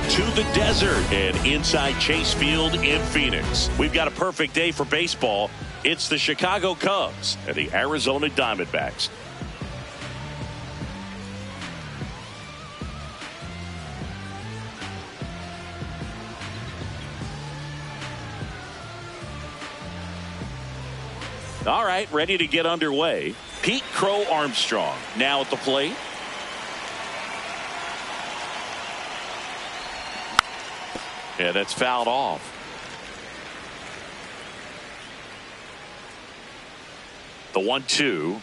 to the desert and inside Chase Field in Phoenix. We've got a perfect day for baseball. It's the Chicago Cubs and the Arizona Diamondbacks. All right, ready to get underway. Pete Crow Armstrong now at the plate. Yeah, that's fouled off. The 1-2.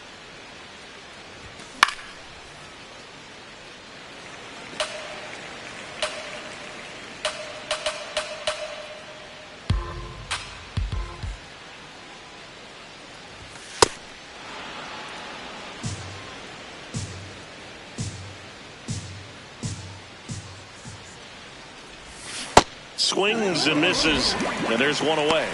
Swings and misses, and there's one away.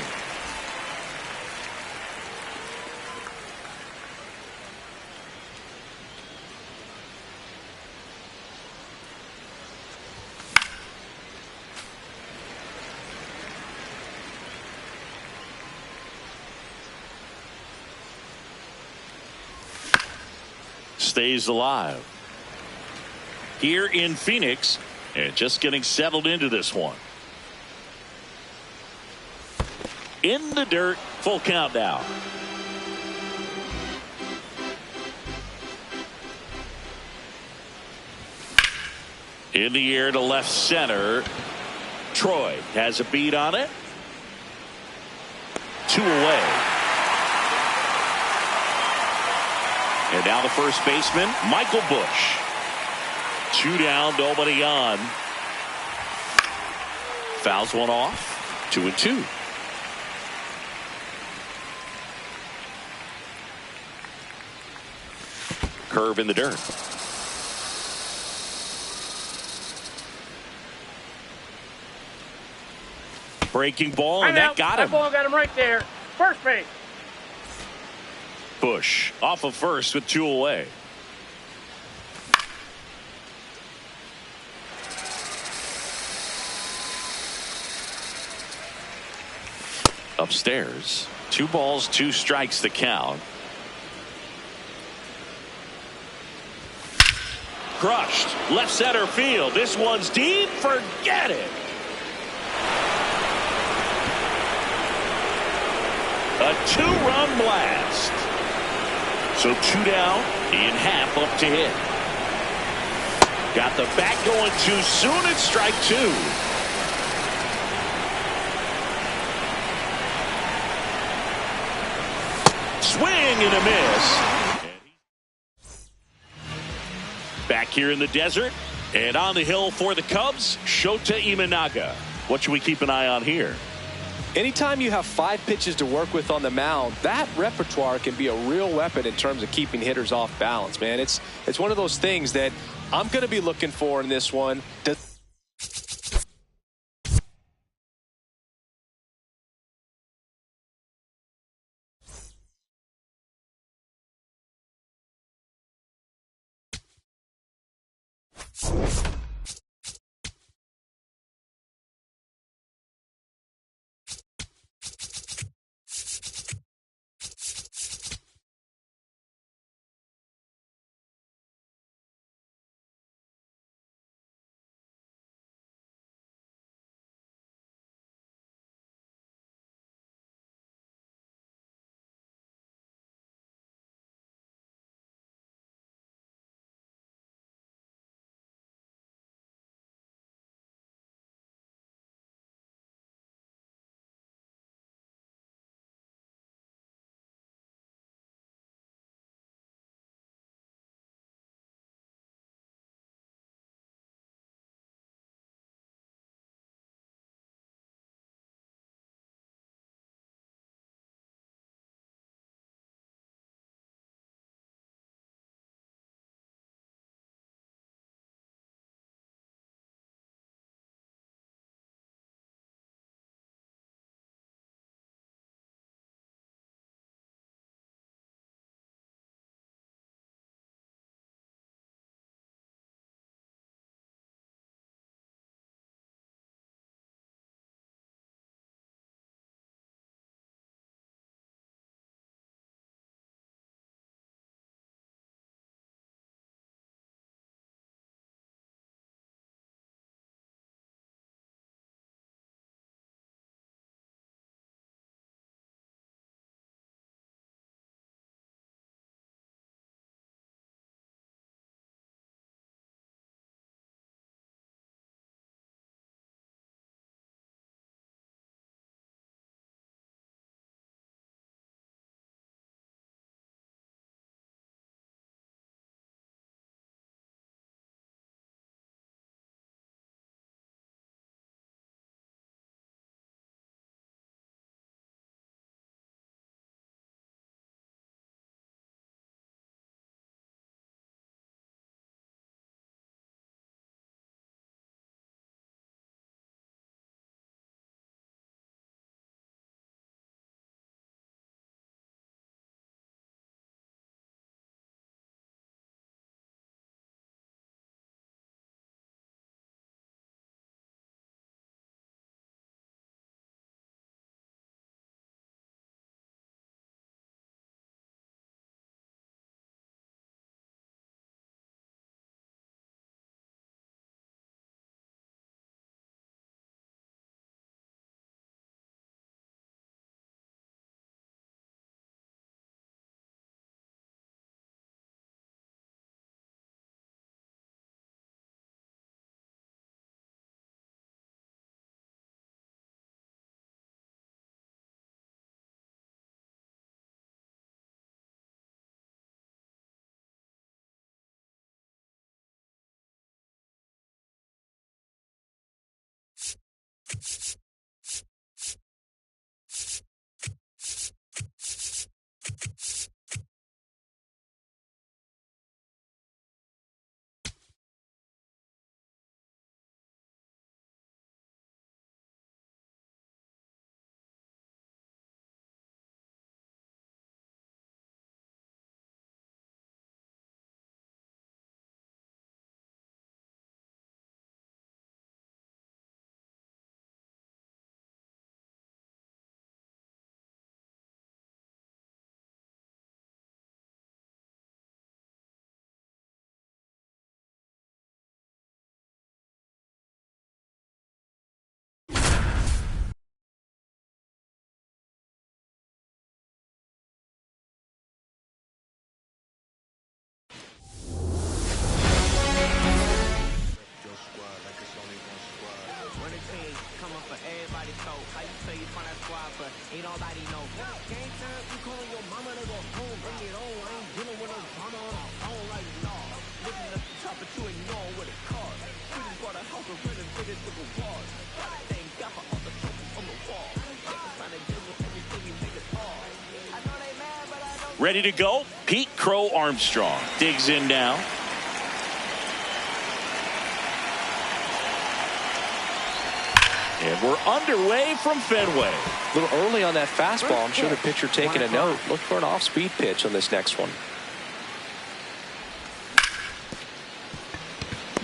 Stays alive here in Phoenix and just getting settled into this one. In the dirt, full count now. In the air to left center. Troy has a beat on it. 2 away. And now the first baseman, Michael Bush. 2 down, nobody on. Fouls one off. 2-2. Curve in the dirt. Breaking ball, and that got him. That ball got him right there. First base. Bush off of first with 2 away. Upstairs. 2 balls, 2 strikes the count. Crushed left center field. This one's deep. Forget it. A 2-run blast. So 2 down in half up to hit. Got the bat going too soon. It's strike 2. Swing and a miss. Back here in the desert and on the hill for the Cubs, Shota Imanaga. What should we keep an eye on here? Anytime you have 5 pitches to work with on the mound, that repertoire can be a real weapon in terms of keeping hitters off balance, man. It's one of those things that I'm going to be looking for in this one. Ready to go? Pete Crow Armstrong digs in now. And we're underway from Fenway. A little early on that fastball. I'm sure the pitcher taking a note. Look for an off-speed pitch on this next one.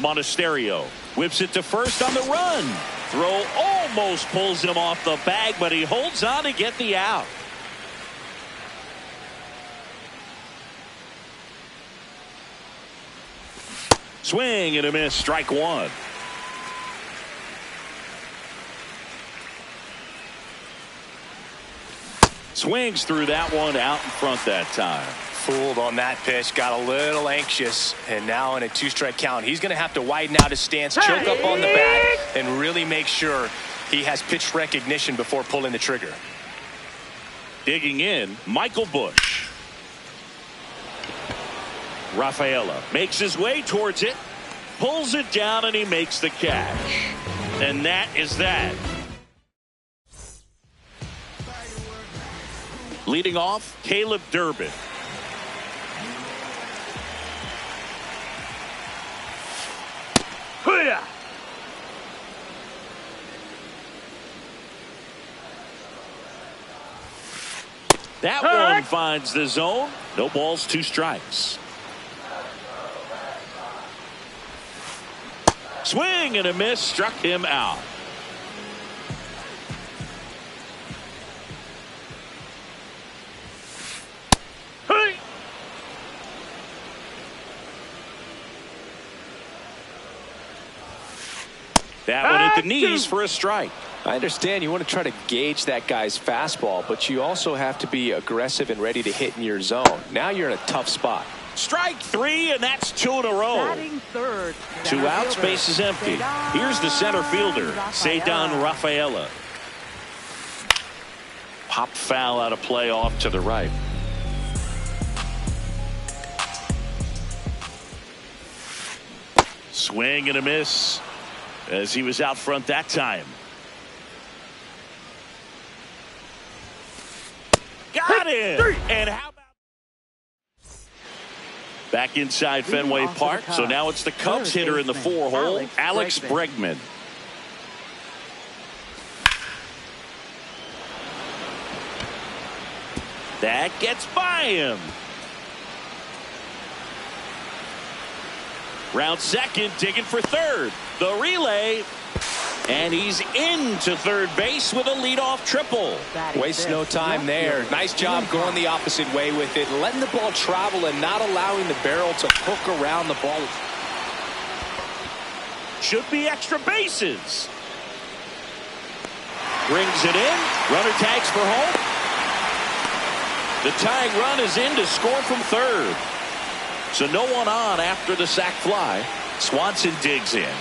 Monasterio whips it to first on the run. Throw almost pulls him off the bag, but he holds on to get the out. Swing and a miss, strike one. Swings through that one, out in front that time. Fooled on that pitch, got a little anxious, and now in a two-strike count, he's going to have to widen out his stance, choke up on the bat, and really make sure he has pitch recognition before pulling the trigger. Digging in, Michael Busch. Rafaela makes his way towards it, pulls it down, and he makes the catch. And that is that. Leading off, Caleb Durbin. That one finds the zone. No balls, two strikes. Swing and a miss, struck him out. That one at the knees for a strike. I understand you want to try to gauge that guy's fastball, but you also have to be aggressive and ready to hit in your zone. Now you're in a tough spot. Strike three, and that's two in a row. Two outs, base is empty. Here's the center fielder, Cedar Rafaela. Pop foul out of play off to the right. Swing and a miss as he was out front that time. Got him! And how about back inside Fenway Park? So now it's the Cubs hitter in the four-hole, Alex Bregman. That gets by him. Round second, digging for third. The relay, and he's into third base with a leadoff triple. Wastes no time there. Nice job going the opposite way with it, letting the ball travel and not allowing the barrel to hook around the ball. Should be extra bases. Brings it in. Runner tags for home. The tying run is in to score from third. So no one on after the sac fly. Swanson digs in.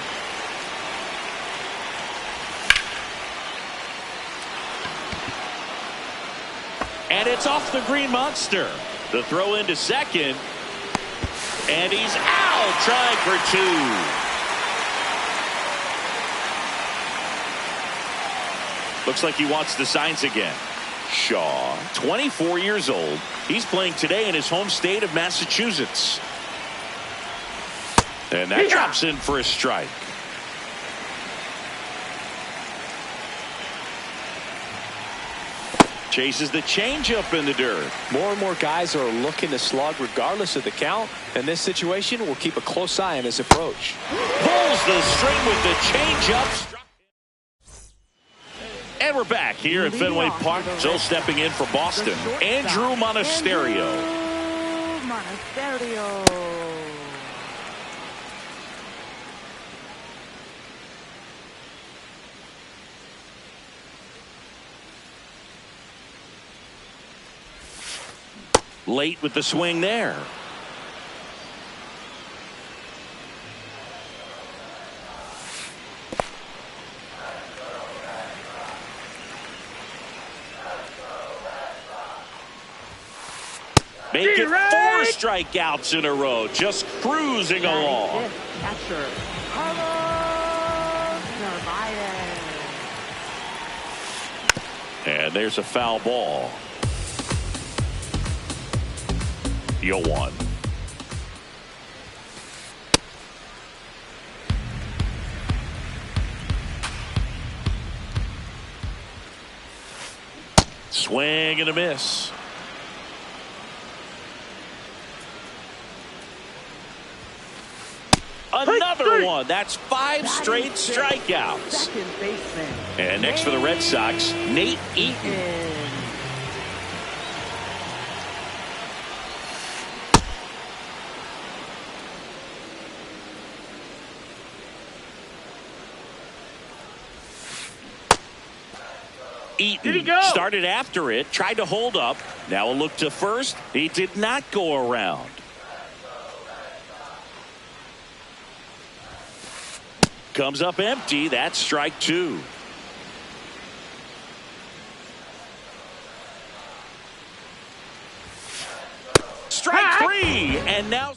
And it's off the Green Monster. The throw into second. And he's out, trying for two. Looks like he wants the signs again. Shaw, 24 years old. He's playing today in his home state of Massachusetts. And that drops in for a strike. Chases the changeup in the dirt. More and more guys are looking to slug regardless of the count. In this situation, we'll keep a close eye on his approach. Pulls the string with the changeup. And we're back here at Fenway Park. Still stepping in for Boston, Andrew Monasterio. Late with the swing there. Make it 4 strikeouts in a row, just cruising along. And there's a foul ball. 0-1. Swing and a miss. Another one. That's 5 straight strikeouts. And next for the Red Sox, Nate Eaton. Eaton started after it, tried to hold up. Now a look to first. He did not go around. Comes up empty. That's strike 2. Strike 3. And now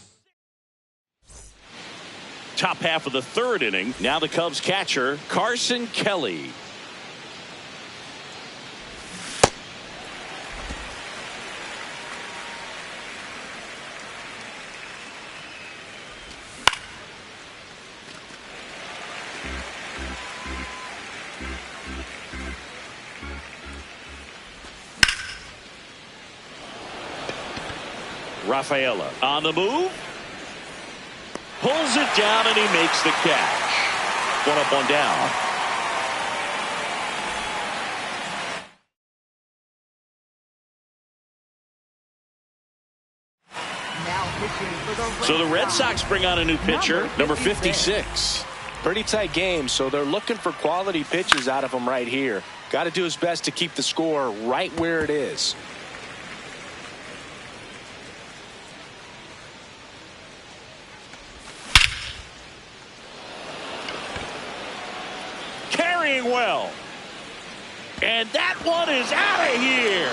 top half of the 3rd inning. Now the Cubs catcher, Carson Kelly. Rafaela on the move. Pulls it down and he makes the catch. 1 up, 1 down. So the Red Sox bring on a new pitcher, number 56. Pretty tight game, so they're looking for quality pitches out of him right here. Got to do his best to keep the score right where it is. Well, and that one is out of here.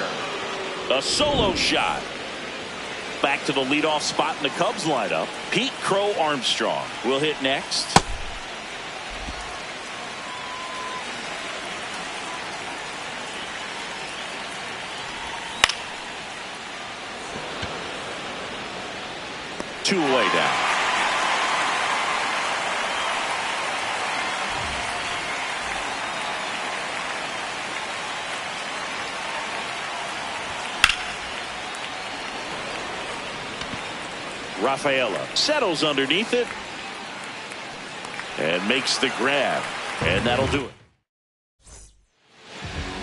A solo shot. Back to the leadoff spot in the Cubs lineup. Pete Crow Armstrong will hit next. Two away down. Rafaela settles underneath it and makes the grab, and that'll do it.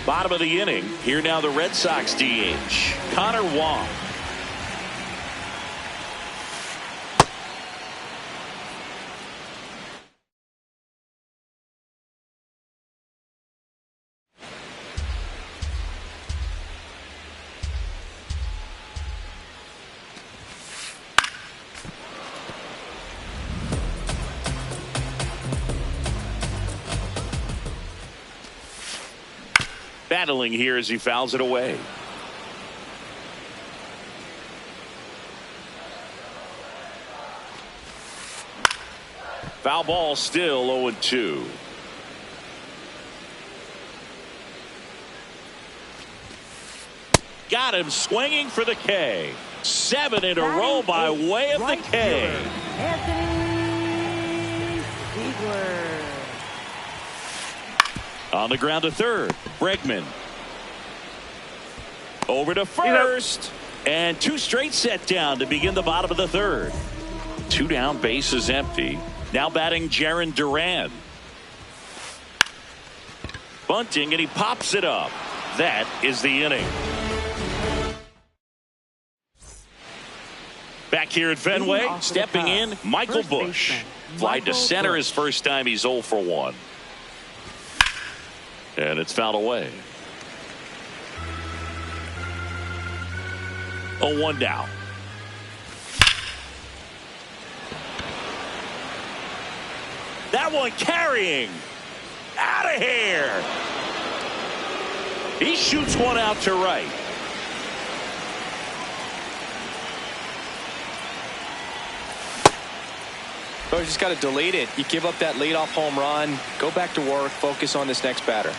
Bottom of the inning. Here now the Red Sox DH, Connor Wong. Battling here as he fouls it away. Foul ball, still 0-2. Got him swinging for the K. 7 in a row by way of the K. On the ground to third. Bregman. Over to first. And 2 straight set down to begin the bottom of the third. 2 down, bases empty. Now batting Jarren Duran. Bunting, and he pops it up. That is the inning. Back here at Fenway, stepping in, Michael Busch. Fly to center his first time. He's 0 for 1. And it's fouled away. 0-1 now. That one carrying. Out of here. He shoots one out to right. So you just got to delete it. You give up that leadoff home run. Go back to work. Focus on this next batter.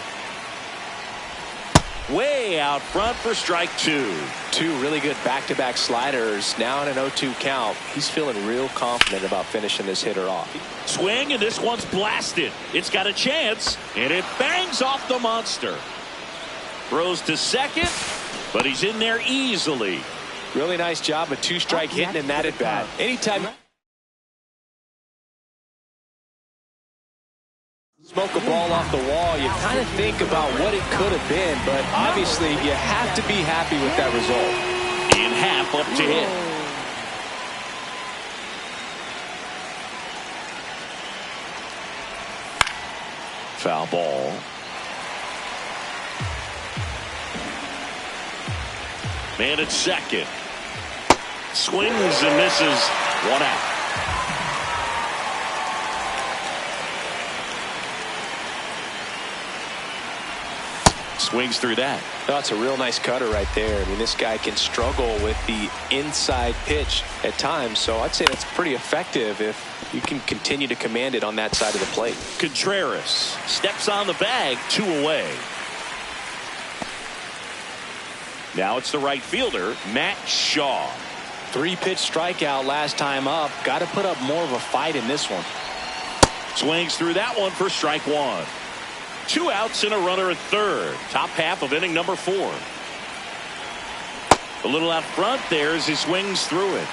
Way out front for strike 2. 2 really good back-to-back sliders. Now in an 0-2 count. He's feeling real confident about finishing this hitter off. Swing, and this one's blasted. It's got a chance, and it bangs off the monster. Throws to second, but he's in there easily. Really nice job of 2-strike hitting in that at bat. Anytime smoke a ball off the wall, you kind of think about what it could have been, but obviously you have to be happy with that result. In half up to hit. Foul ball. Man at second. Swings and misses. 1 out. Swings through that. That's a real nice cutter right there. I mean, this guy can struggle with the inside pitch at times, so I'd say that's pretty effective if you can continue to command it on that side of the plate. Contreras steps on the bag, 2 away. Now it's the right fielder, Matt Shaw. 3-pitch strikeout last time up. Got to put up more of a fight in this one. Swings through that one for strike 1. 2 outs and a runner at third. Top half of inning number 4. A little out front there as he swings through it.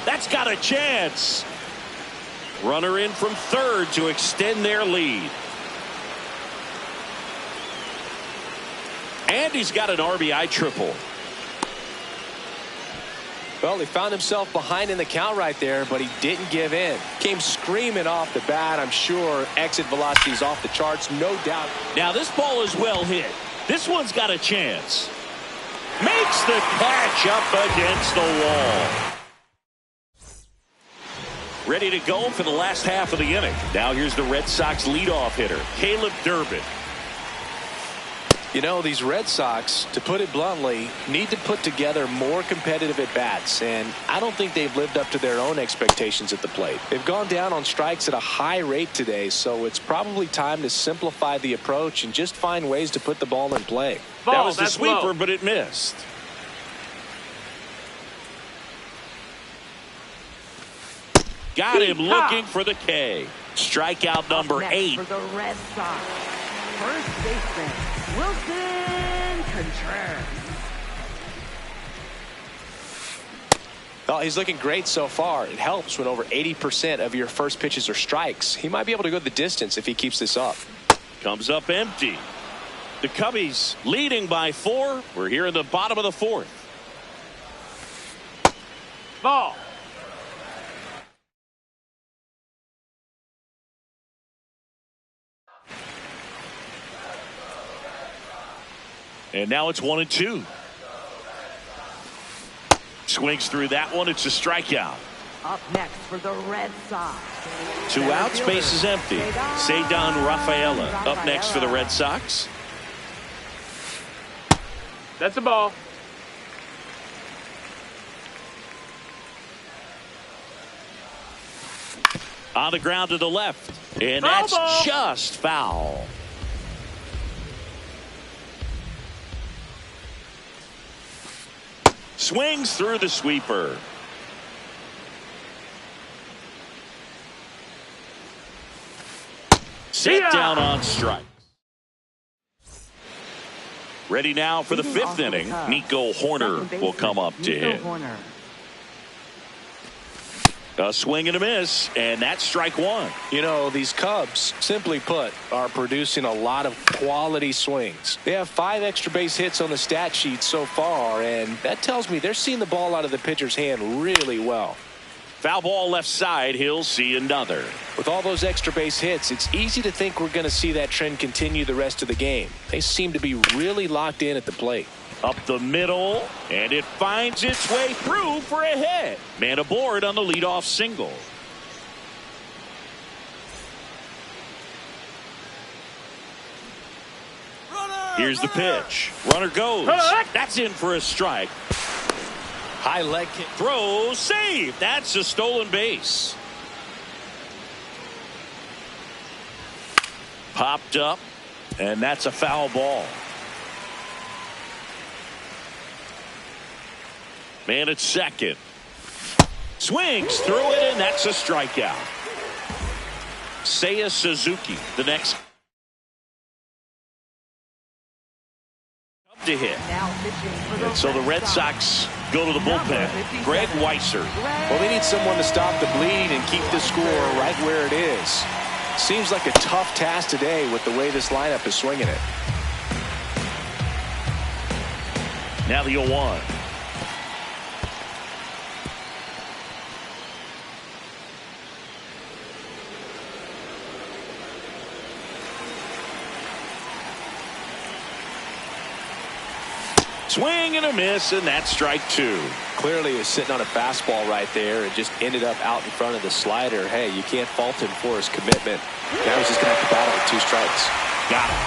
That's got a chance. Runner in from third to extend their lead. And he's got an RBI triple. Well, he found himself behind in the count right there, but he didn't give in. Came screaming off the bat. I'm sure exit velocity is off the charts, no doubt. Now this ball is well hit. This one's got a chance. Makes the catch up against the wall. Ready to go for the last half of the inning. Now here's the Red Sox leadoff hitter, Caleb Durbin. You know, these Red Sox, to put it bluntly, need to put together more competitive at-bats, and I don't think they've lived up to their own expectations at the plate. They've gone down on strikes at a high rate today, so it's probably time to simplify the approach and just find ways to put the ball in play. That was the sweeper, but it missed. Got him looking for the K. Strikeout number 8. For the Red Sox, first baseman Wilson Contreras. Well, he's looking great so far. It helps when over 80% of your first pitches are strikes. He might be able to go the distance if he keeps this up. Comes up empty. The Cubbies leading by 4. We're here in the bottom of the 4th. Ball. And now it's 1-2. Swings through that one. It's a strikeout. Up next for the Red Sox. 2 outs, base is empty. Ceddanne Rafaela up next for the Red Sox. That's a ball. On the ground to the left. And that's just foul. Swings through the sweeper. Set down on strike. Ready now for the fifth inning. Nico Horner will come up to hit. A swing and a miss, and that's strike one. You know, these Cubs, simply put, are producing a lot of quality swings. They have 5 extra base hits on the stat sheet so far, and that tells me they're seeing the ball out of the pitcher's hand really well. Foul ball left side. He'll see another. With all those extra base hits, it's easy to think we're going to see that trend continue the rest of the game. They seem to be really locked in at the plate. Up the middle, and it finds its way through for a hit. Man aboard on the leadoff single. Here's the pitch. Runner goes. That's in for a strike. High leg kick. Throw, save. That's a stolen base. Popped up, and that's a foul ball. Man at second. Swings through it, and that's a strikeout. Seiya Suzuki, the next to hit. And so the Red Sox go to the bullpen. Greg Weisser. Well, they need someone to stop the bleed and keep the score right where it is. Seems like a tough task today with the way this lineup is swinging it. Now the 0-1. Swing and a miss, and that's strike two. Clearly is sitting on a fastball right there and just ended up out in front of the slider. Hey, you can't fault him for his commitment. Now he's just going to have to battle with 2 strikes. Got him.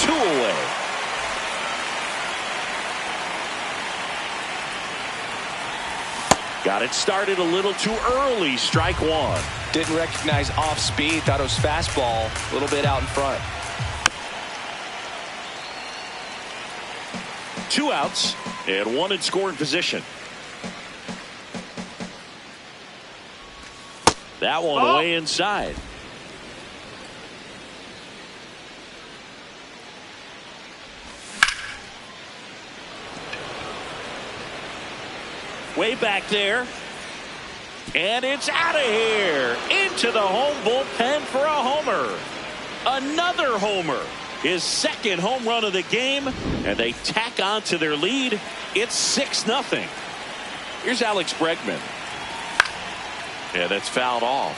2 away. Got it started a little too early. Strike one. Didn't recognize off speed. Thought it was fastball. A little bit out in front. 2 outs and 1 in scoring position. That one way inside. Way back there. And it's out of here. Into the home bullpen for a homer. Another homer. His second home run of the game, and they tack on to their lead. It's 6-0. Here's Alex Bregman. Yeah, that's fouled off.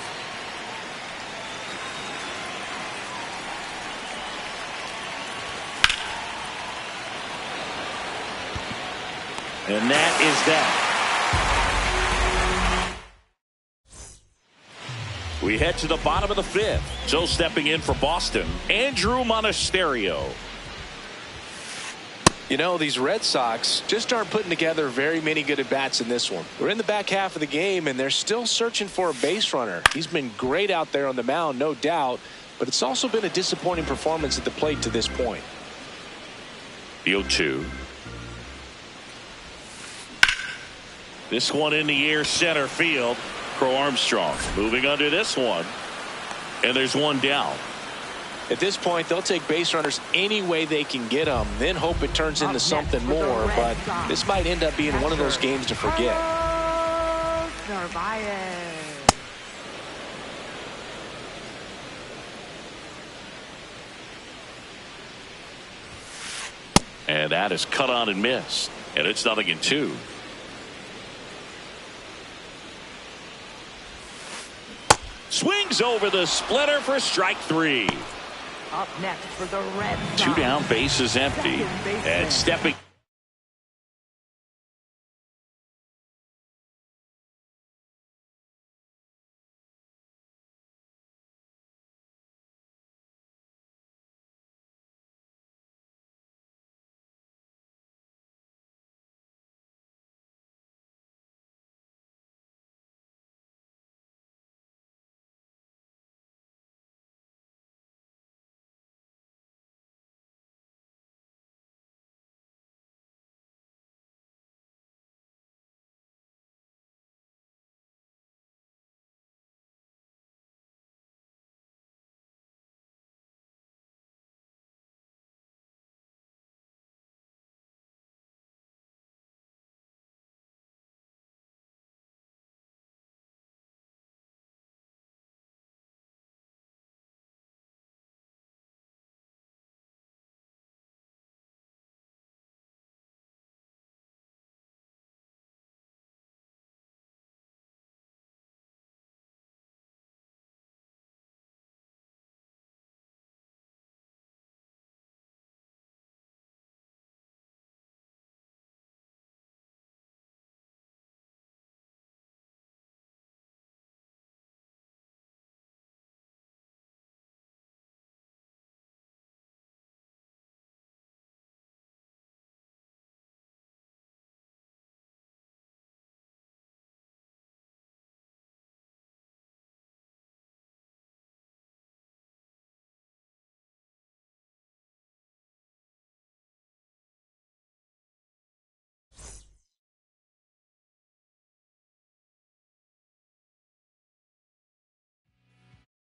And that is that. We head to the bottom of the 5th. So stepping in for Boston, Andrew Monasterio. You know, these Red Sox just aren't putting together very many good at-bats in this one. We're in the back half of the game, and they're still searching for a base runner. He's been great out there on the mound, no doubt, but it's also been a disappointing performance at the plate to this point. The 0-2. This one in the air, center field. Crow Armstrong moving under this one, and there's one down. At this point, they'll take base runners any way they can get them, then hope it turns into something more, but this might end up being one of those games to forget. And that is cut on and missed, and it's 0-2. Swings over the splitter for strike 3. Up next for the Red Sox. 2 down, bases empty, and stepping